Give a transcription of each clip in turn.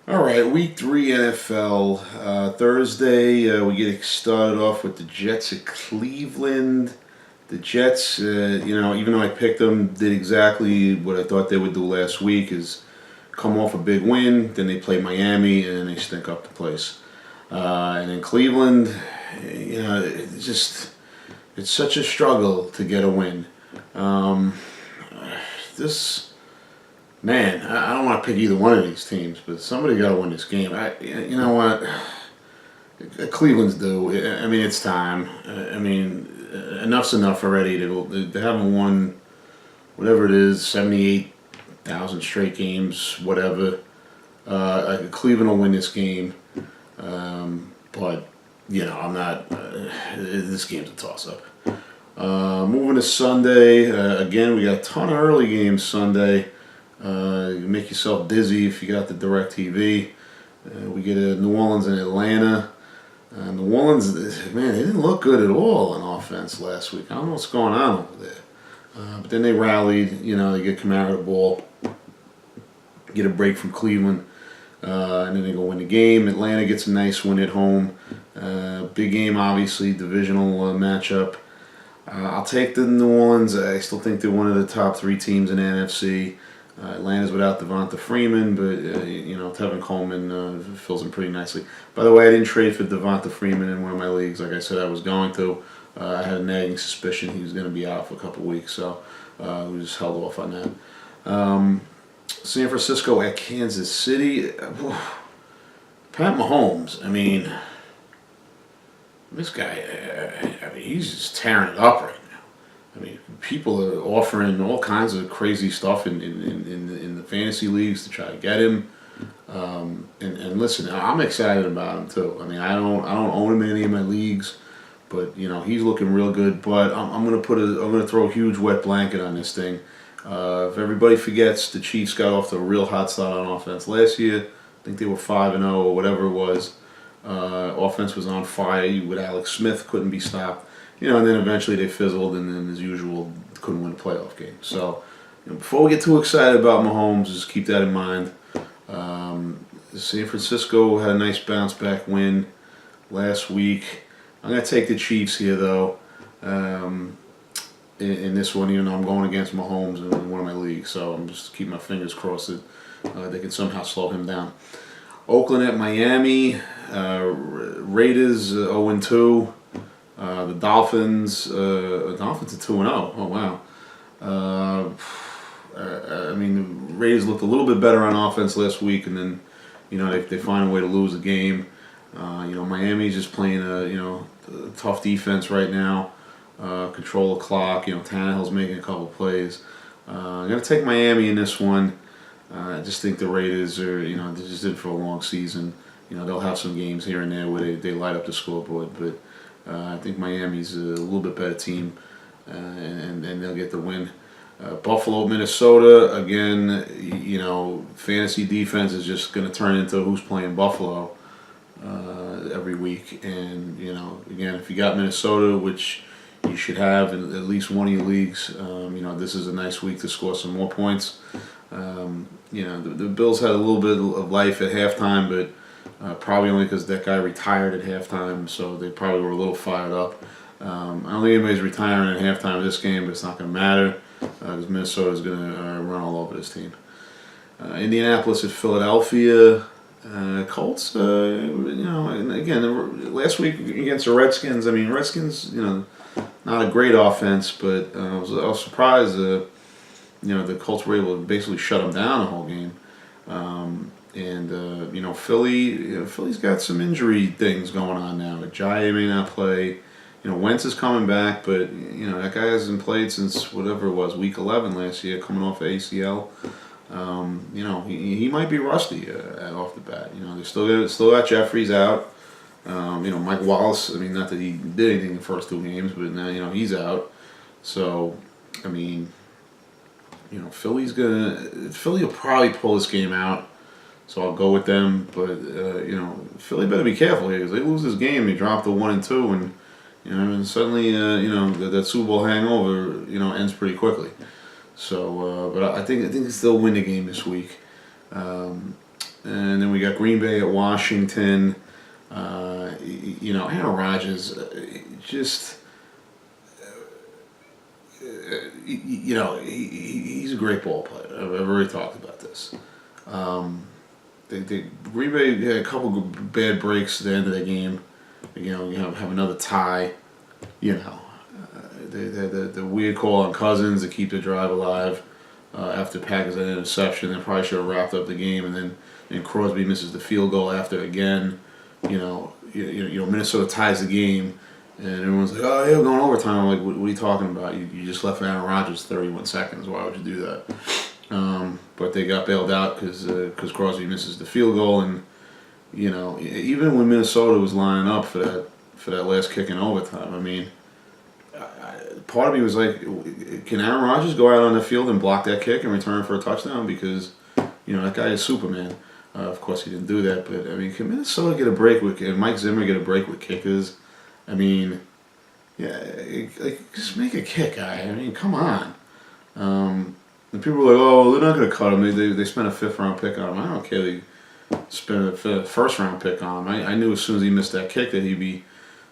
All right, week three NFL. Thursday, we get started off with the Jets at Cleveland. The Jets, even though I picked them, did exactly what I thought they would do last week: is come off a big win, then they play Miami, and then they stink up the place. And in Cleveland, it's such a struggle to get a win. Um, this. Man, I don't want to pick either one of these teams, but somebody got to win this game. You know what? Cleveland's due. I mean, it's time. I mean, enough's enough already. They haven't won whatever it is, 78,000 straight games, whatever. Cleveland will win this game, but I'm not. This game's a toss-up. Moving to Sunday, again, we got a ton of early games Sunday. You make yourself dizzy if you got the DirecTV. We get New Orleans and Atlanta. New Orleans, man, they didn't look good at all on offense last week. I don't know what's going on over there. But then they rallied. They get Kamara the ball, get a break from Cleveland, and then they go win the game. Atlanta gets a nice win at home. Big game, obviously, divisional matchup. I'll take the New Orleans. I still think they're one of the top three teams in the NFC. Atlanta's without Devonta Freeman, but Tevin Coleman fills in pretty nicely. By the way, I didn't trade for Devonta Freeman in one of my leagues. Like I said, I was going to. I had a nagging suspicion he was going to be out for a couple weeks, so we just held off on that. San Francisco at Kansas City. Pat Mahomes. I mean, this guy. He's just tearing it up right now. I mean, people are offering all kinds of crazy stuff in the fantasy leagues to try to get him. And listen, I'm excited about him too. I mean, I don't own him in any of my leagues, but he's looking real good. But I'm gonna throw a huge wet blanket on this thing. If everybody forgets, the Chiefs got off to a real hot start on offense last year. I think they were 5-0 or whatever it was. Offense was on fire with Alex Smith, couldn't be stopped. And then eventually they fizzled, and then as usual, couldn't win a playoff game. So, before we get too excited about Mahomes, just keep that in mind. San Francisco had a nice bounce back win last week. I'm gonna take the Chiefs here though. In this one, I'm going against Mahomes in one of my leagues, so I'm just keeping my fingers crossed that they can somehow slow him down. Oakland at Miami. Raiders 0-2. The Dolphins are 2-0. Oh wow. I mean, the Raiders looked a little bit better on offense last week, and then they find a way to lose the game. Miami's just playing a tough defense right now. Control the clock. Tannehill's making a couple plays. I'm gonna take Miami in this one. I just think the Raiders are they just did it for a long season. They'll have some games here and there where they light up the scoreboard, but I think Miami's a little bit better team, and they'll get the win. Buffalo, Minnesota, again, fantasy defense is just going to turn into who's playing Buffalo every week. And, again, if you got Minnesota, which you should have in at least one of your leagues, this is a nice week to score some more points. The Bills had a little bit of life at halftime, but probably only because that guy retired at halftime, so they probably were a little fired up. I don't think anybody's retiring at halftime of this game, but it's not going to matter because Minnesota's going to run all over this team. Indianapolis at Philadelphia. Colts, and again, last week against the Redskins, Redskins, not a great offense, but I was surprised, the Colts were able to basically shut them down the whole game. Philly's got some injury things going on now. Ajayi may not play. Wentz is coming back, but that guy hasn't played since whatever it was, week 11 last year, coming off of ACL. He might be rusty off the bat. They still got Jeffries out. Mike Wallace. Not that he did anything in the first two games, but now he's out. So, Philly will probably pull this game out. So I'll go with them, but Philly better be careful here because they lose this game, they drop to 1-2, and suddenly that Super Bowl hangover ends pretty quickly. So, but I think they still win the game this week. and then we got Green Bay at Washington. Aaron Rodgers, just he's a great ball player. I've already talked about this. Green Bay had a couple of bad breaks at the end of the game. Have another tie. The weird call on Cousins to keep the drive alive after Packers had an interception. They probably should have wrapped up the game, and Crosby misses the field goal after again. Minnesota ties the game, and everyone's like, "Oh, yeah, we're going overtime." I'm like, what are you talking about? You just left Aaron Rodgers 31 seconds. Why would you do that? But they got bailed out because Crosby misses the field goal, and even when Minnesota was lining up for that last kick in overtime, I mean, part of me was like, can Aaron Rodgers go out on the field and block that kick and return for a touchdown? Because that guy is Superman. Of course, he didn't do that, but I mean, can Minnesota get a break and Mike Zimmer get a break with kickers? I mean, yeah, just make a kick, guy. I mean, come on. And people were like, "Oh, they're not going to cut him. They spent a 5th-round pick on him." I don't care. They spent a 1st-round pick on him. I knew as soon as he missed that kick that he'd be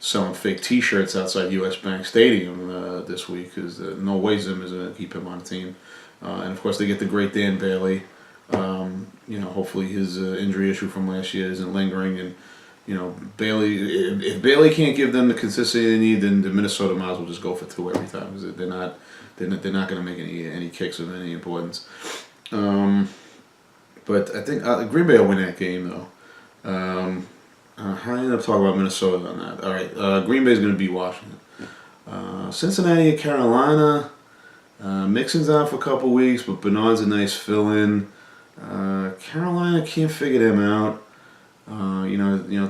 selling fake T-shirts outside U.S. Bank Stadium this week, because no way Zimmer's going to keep him on the team. And of course, they get the great Dan Bailey. Hopefully his injury issue from last year isn't lingering, and Bailey. If Bailey can't give them the consistency they need, then the Minnesota might as well just go for 2 every time, because they're not going to make any kicks of any importance. But I think Green Bay will win that game though. How do you end up talking about Minnesota on that? All right, Green Bay is going to beat Washington. Cincinnati and Carolina. Mixon's out for a couple weeks, but Bernard's a nice fill-in. Carolina can't figure them out.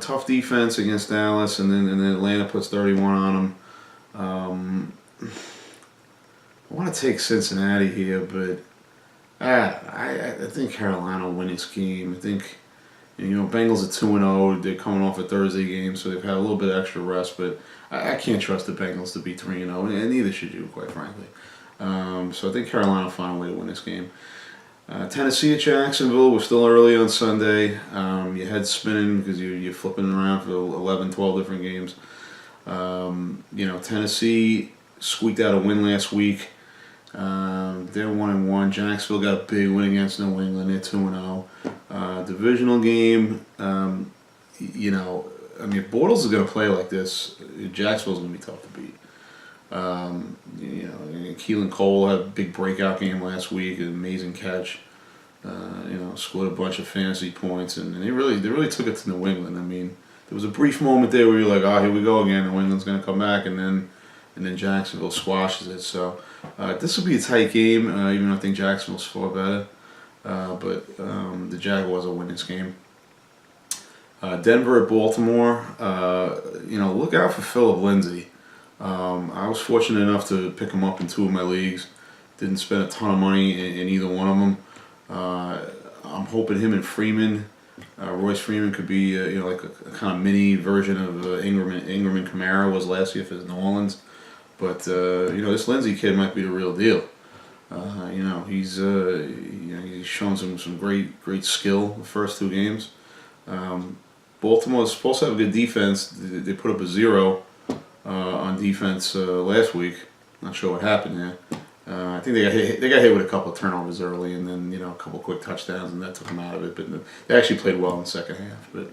Tough defense against Dallas, and then Atlanta puts 31 on them. I want to take Cincinnati here, but I think Carolina will win this game. I think Bengals are 2-0. They're coming off a Thursday game, so they've had a little bit of extra rest. But I can't trust the Bengals to be 3-0, and neither should you, quite frankly. So I think Carolina will find a way to win this game. Tennessee at Jacksonville. We're still early on Sunday. Your head's spinning because you're flipping around for 11, 12 different games. Tennessee squeaked out a win last week. They're 1-1. Jacksonville got a big win against New England. They're 2-0. Divisional game. If Bortles is going to play like this, Jacksonville's going to be tough to beat. Keelan Cole had a big breakout game last week, an amazing catch. Scored a bunch of fantasy points, and they really took it to New England. I mean, there was a brief moment there where you're like, "Oh, here we go again. New England's going to come back," and then Jacksonville squashes it. So this will be a tight game, even though I think Jacksonville's far better. But the Jaguars will win this game. Denver at Baltimore. Look out for Phillip Lindsay. I was fortunate enough to pick him up in 2 of my leagues. Didn't spend a ton of money in either one of them. I'm hoping him and Freeman, Royce Freeman, could be like a kind of mini version of Ingram and Kamara was last year for New Orleans. But this Lindsay kid might be the real deal. He's shown some great skill the first 2 games. Baltimore's supposed to have a good defense. They put up a 0 on defense last week. Not sure what happened there. I think they got hit with a couple of turnovers early, and then a couple of quick touchdowns, and that took them out of it. But they actually played well in the second half. But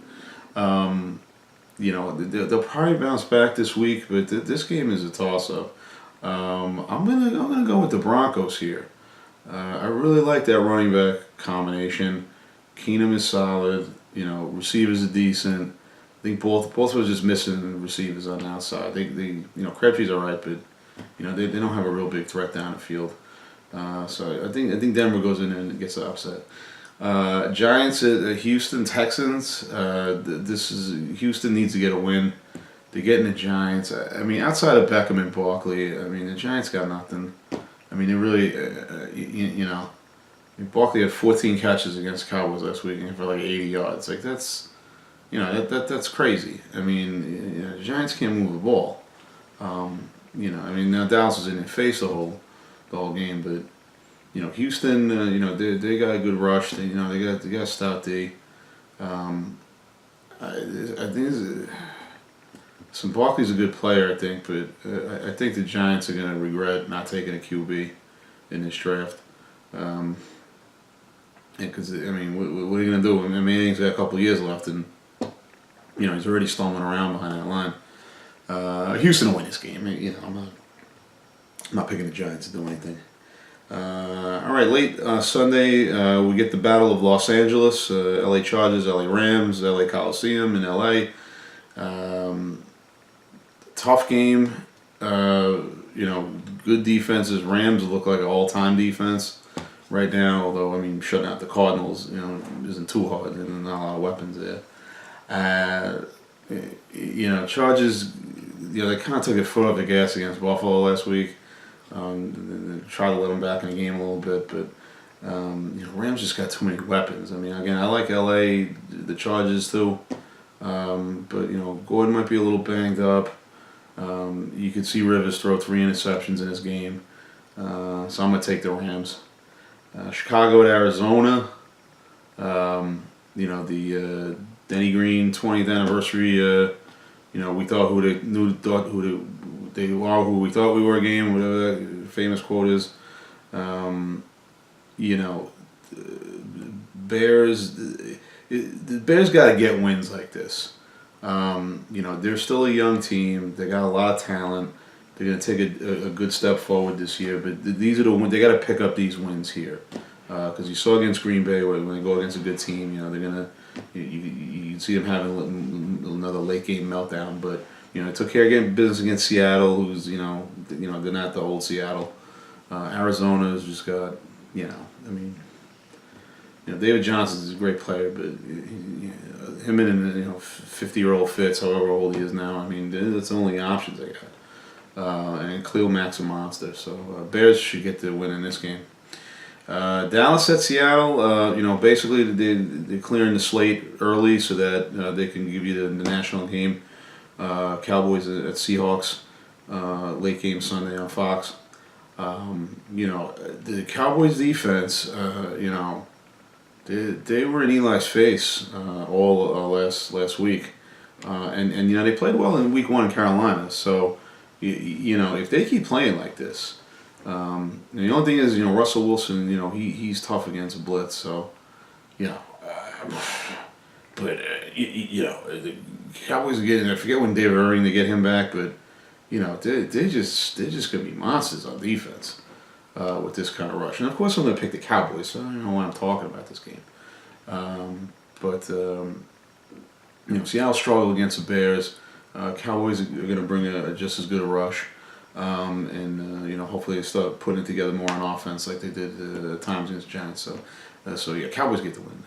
they'll probably bounce back this week. But this game is a toss-up. I'm gonna go with the Broncos here. I really like that running back combination. Keenum is solid. Receivers are decent. I think both were just missing receivers on the outside. Crabtree's all right, but they don't have a real big threat down the field. So I think Denver goes in there and gets the upset. Giants at Houston Texans. Houston needs to get a win. They're getting the Giants. I mean, outside of Beckham and Barkley, the Giants got nothing. They really, Barkley had 14 catches against Cowboys last week and for like 80 yards. Like that's crazy. The Giants can't move the ball. Now Dallas was in their face the whole game, but Houston, they got a good rush. They got a stout D. I think some Barkley's a good player, I think, but I think the Giants are going to regret not taking a QB in this draft. Because I mean, what are you going to do? I mean, he's got a couple of years left, and he's already stumbling around behind that line. Houston will win this game. I'm not picking the Giants to do anything. All right, late Sunday, we get the Battle of Los Angeles, LA Chargers, LA Rams, LA Coliseum in LA. Tough game. Good defenses. Rams look like an all-time defense right now, although, I mean, shutting out the Cardinals, isn't too hard. There's not a lot of weapons there. Chargers, they kind of took a foot off the gas against Buffalo last week. Try to let them back in the game a little bit, but Rams just got too many weapons. I mean, again, I like LA, the Chargers too, but Gordon might be a little banged up. You could see Rivers throw 3 interceptions in his game, so I'm gonna take the Rams. Chicago at Arizona. The Denny Green 20th anniversary. We thought who they are who we thought we were game, whatever that famous quote is. Bears. The Bears got to get wins like this. They're still a young team. They got a lot of talent. They're going to take a good step forward this year. But these are the wins. They got to pick up these wins here. Because you saw against Green Bay when they go against a good team, they're going to. You see them having another late game meltdown, but it took care of getting business against Seattle, who's they're not the old Seattle. Arizona's just got David Johnson's a great player, but him and 50-year-old Fitz, however old he is now, I mean that's the only options they got. And Khalil Mack's a monster, so Bears should get the win in this game. Dallas at Seattle, basically they're clearing the slate early so that they can give you the national game. Cowboys at Seahawks, late game Sunday on Fox. The Cowboys defense, they were in Eli's face all last week, and they played well in Week 1 in Carolina. So, if they keep playing like this. The only thing is, Russell Wilson, he's tough against a blitz, so, but, the Cowboys are getting, I forget when David Irving to get him back, but, they're just going to be monsters on defense with this kind of rush. And, of course, I'm going to pick the Cowboys, so I don't know why I'm talking about this game. Seattle struggled against the Bears. Cowboys are going to bring just as good a rush. Hopefully they start putting it together more on offense like they did at times against the Giants. So Cowboys get the win.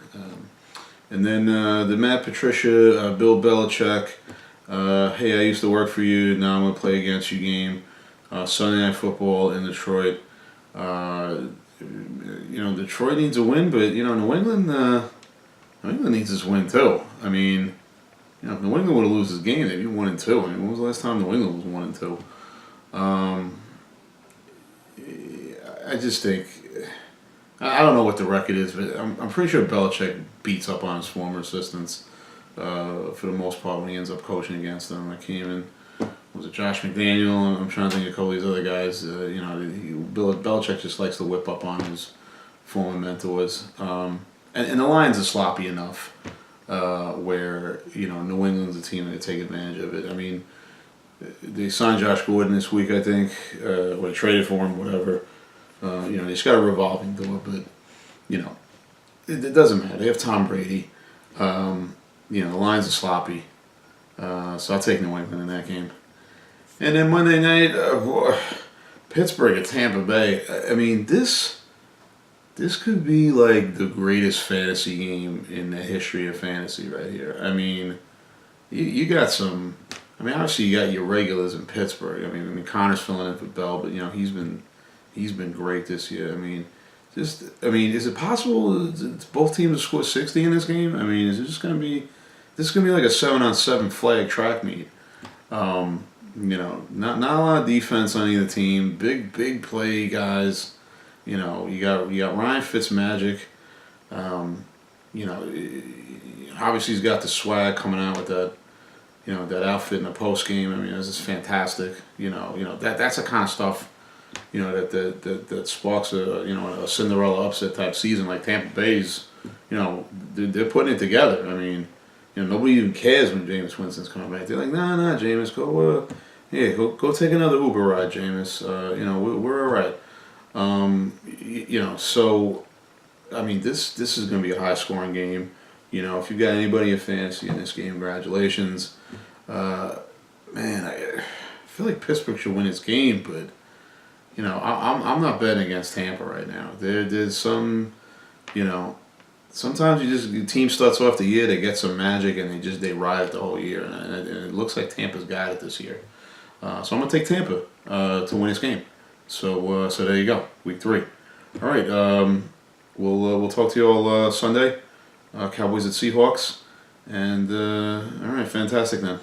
And then the Matt Patricia, Bill Belichick, hey, I used to work for you, now I'm going to play against you game. Sunday Night Football in Detroit. Detroit needs a win, but, New England needs this win too. I mean, if New England would have lost this game, they'd be 1-2. I mean, when was the last time New England was 1-2? I just think I don't know what the record is, but I'm pretty sure Belichick beats up on his former assistants for the most part when he ends up coaching against them. Like was it Josh McDaniel? I'm trying to think of a couple of these other guys. Belichick just likes to whip up on his former mentors, and the Lions are sloppy enough where New England's a team that take advantage of it. I mean. They signed Josh Gordon this week, I think, or they traded for him, whatever. They just got a revolving door, but, it doesn't matter. They have Tom Brady. The Lions are sloppy. So I'll take New England in that game. And then Monday night, Pittsburgh at Tampa Bay. I mean, this could be like the greatest fantasy game in the history of fantasy right here. I mean, you got some... obviously you got your regulars in Pittsburgh. I mean, Connor's filling in for Bell, but he's been great this year. Is it possible both teams to score 60 in this game? I mean, is it just gonna be like a 7-on-7 flag track meet? Not a lot of defense on either team. Big play guys. You got Ryan Fitzmagic. you know, obviously he's got the swag coming out with that, that outfit in the post game. I mean, this is fantastic. That's the kind of stuff, that sparks a Cinderella upset type season like Tampa Bay's. They're putting it together. I mean, nobody even cares when Jameis Winston's coming back. They're like, nah, Jameis, go take another Uber ride, Jameis. We're all right. So I mean, this is going to be a high scoring game. If you've got anybody in fantasy in this game, congratulations. Man, I feel like Pittsburgh should win this game, but I'm not betting against Tampa right now. There's some, sometimes the team starts off the year, they get some magic, and they ride it the whole year, and it looks like Tampa's got it this year. So I'm gonna take Tampa to win this game. So there you go, week 3. All right, we'll talk to you all Sunday. Cowboys at Seahawks, and all right, fantastic then.